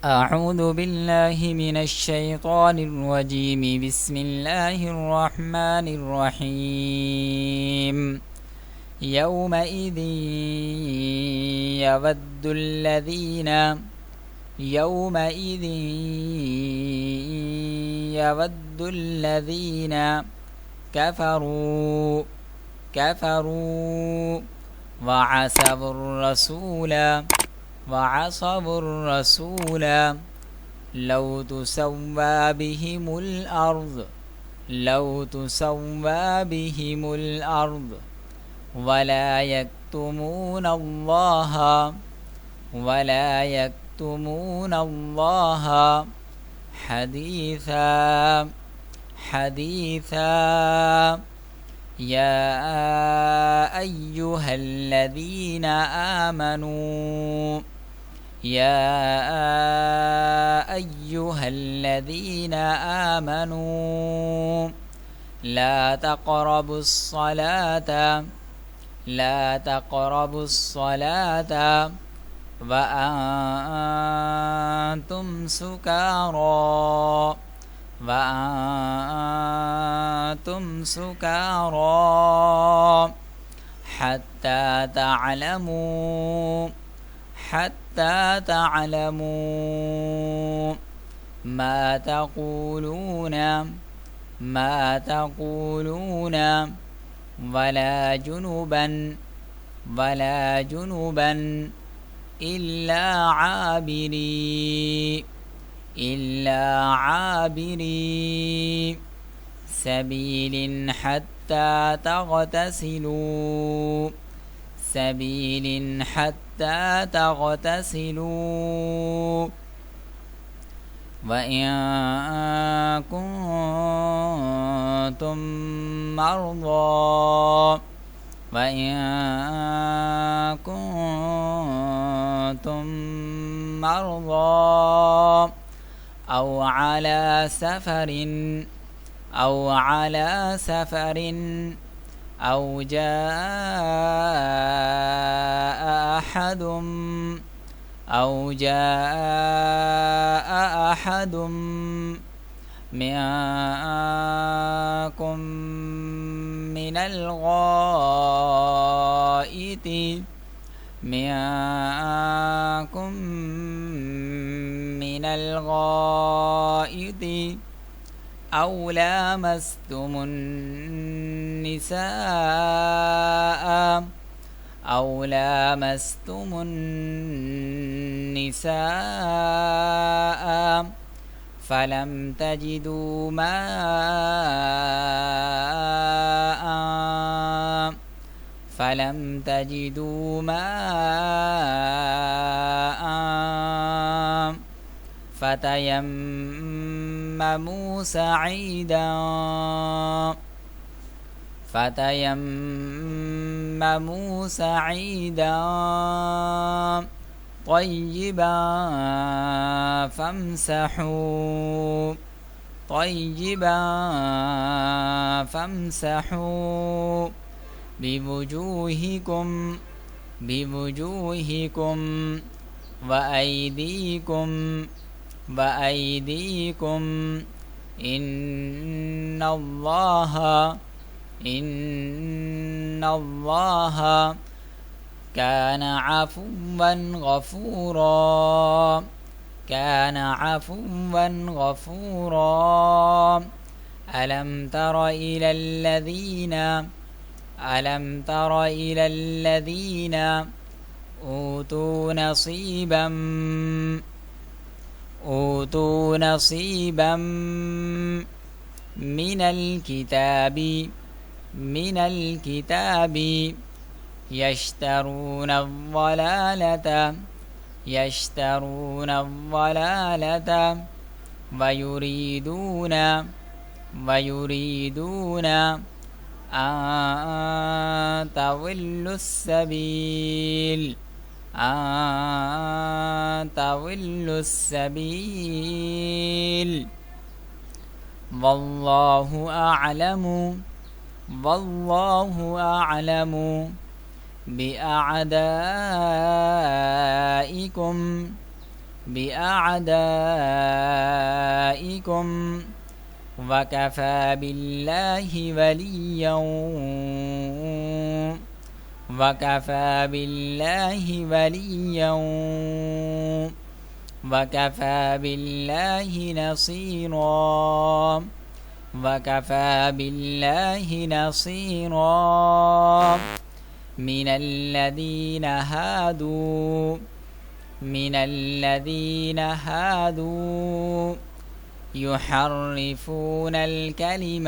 أعوذ بالله من الشيطان الرجيم. بسم الله الرحمن الرحيم. يومئذ يود الذين يومئذ يود الذين كفروا وعصوا الرسول لو تسوى بهم الأرض ولا يكتمون الله حديثا. يا أيها الذين آمنوا لا تقربوا الصلاة وأنتم سكارى حتى تعلموا ما تقولون ولا جنبا إلا عابري سبيل حتى تغتسلوا وإن كنتم مرضى أو على سفر أو جاء أحد منكم من الغائط أو لامستم النساء فلم تجدوا ماء فتيمموا سعيدا طيبا فامسحوا بوجوهكم وأيديكم إن الله كان عفوا غفورا. ألم تر إلى الذين أوتوا نصيبا من الكتاب يشترون الضلالة ويريدون أن تضلوا السبيل والله أعلم بأعدائكم بأعدائكم وكفى بالله وليا وكفى بالله وليا وكفى بالله نصيرا وكفى بالله نصيرا من الذين هادوا يحرفون الكلم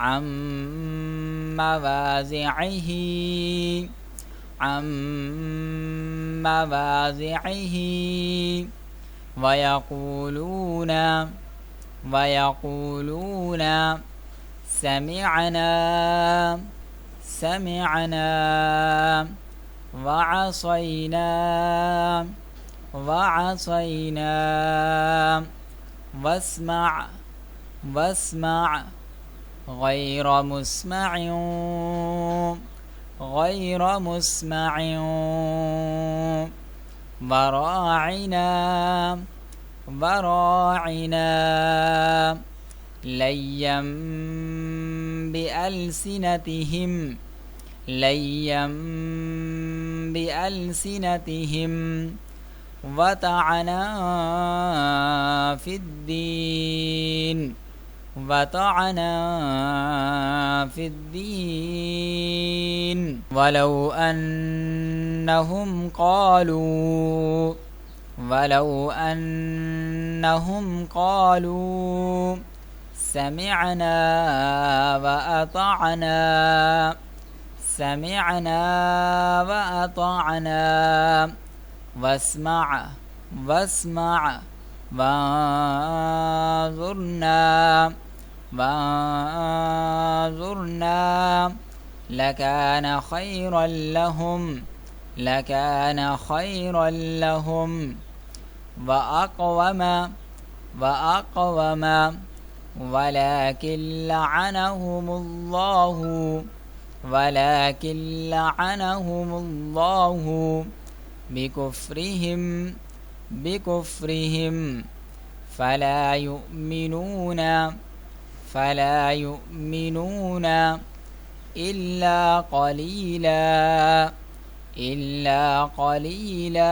عن مواضعه ويقولون سمعنا وعصينا واسمع غير مسمع وراعنا ليا بألسنتهم وطعنا في الدين ولو أنهم قالوا سمعنا وأطعنا واسمع وانظرنا لكان خيرا لهم وأقوم ولكن لعنهم الله بكفرهم فلا يؤمنون إلا قليلا।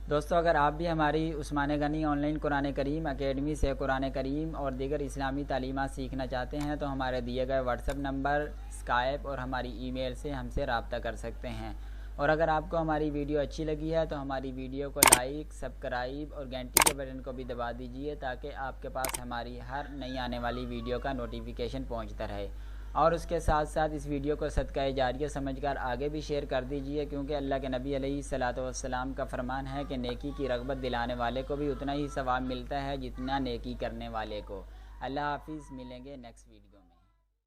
दोस्तों, अगर आप भी हमारी उस्मान गनी ऑनलाइन कुरान करीम एकेडमी से कुरान करीम और दीगर इस्लामी तालीमात सीखना चाहते हैं तो हमारे दिए गए व्हाट्सएप नंबर, स्काइप और हमारी ईमेल से हमसे रब्ता कर सकते हैं। और अगर आपको हमारी वीडियो अच्छी लगी है तो हमारी वीडियो को लाइक, सब्सक्राइब और घंटी के बटन को भी दबा दीजिए ताकि आपके पास हमारी हर नई आने वाली वीडियो का नोटिफिकेशन पहुंचता रहे। और उसके साथ साथ इस वीडियो को सदका जारिया समझकर आगे भी शेयर कर दीजिए, क्योंकि अल्लाह के नबी अलैहिस्सलातु वस्सलाम का फरमान है कि नेकी की रग़बत दिलाने वाले को भी उतना ही सवाब मिलता है जितना नेकी करने वाले को। अल्लाह हाफिज़, मिलेंगे नेक्स्ट वीडियो।